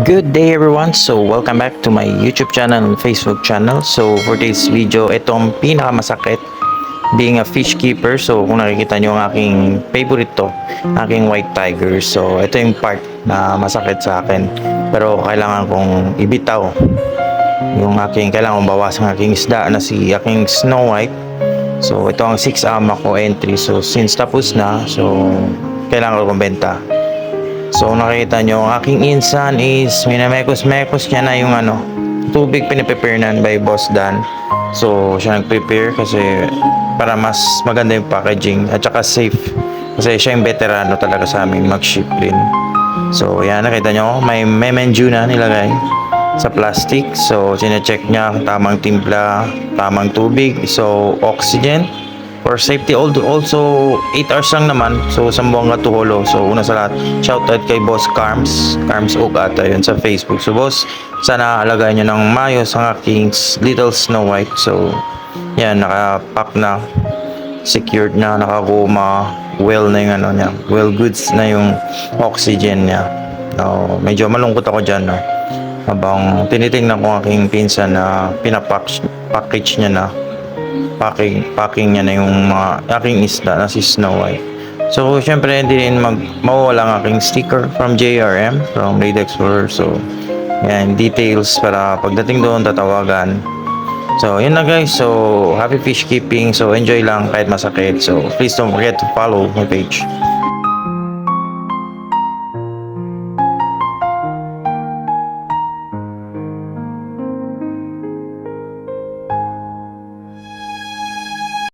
Good day everyone! So welcome back to my YouTube channel and Facebook channel. So for today's video, itong pinakamasakit being a fish keeper. So kung nakikita nyo ang aking favorite to, aking white tiger. So ito yung part na masakit sa akin. Pero kailangan kong ibitaw yung kailangan kong bawasan ang aking isda na si aking Snow White. So ito ang 6 ama ko entry. So since tapos na, so kailangan ko benta. So nakita nyo, ang aking insan is minamekos-mekos niya na yung tubig piniprepare na by Boss Dan. So siya nag-prepare kasi para mas maganda yung packaging at saka safe. Kasi siya yung veterano talaga sa amin mag-ship din. So yan, nakita nyo, may menu na nilagay sa plastic. So sine-check niya tamang timpla, tamang tubig, so oxygen for safety. Also 8 hours lang naman, so sambuang ka tuholo. So una sa lahat, shoutout kay Boss Carms Oak ata yun sa Facebook. So boss, sana alagayan nyo ng mayos ang aking little Snow White. So yan, nakapack na, secured na, nakaguma, well na yung niya, well goods na yung oxygen niya. Medyo malungkot ako dyan, no? Habang tinitingnan ko ang aking pinsan na package niya na, packing niya na yung mga aking isda na si Snow White. So syempre hindi rin mawawala ang aking sticker from JRM, from Raid Explorer. So yan, details para pagdating doon tatawagan. So yun na guys, so happy fish keeping. So enjoy lang kahit masakit. So please don't forget to follow my page.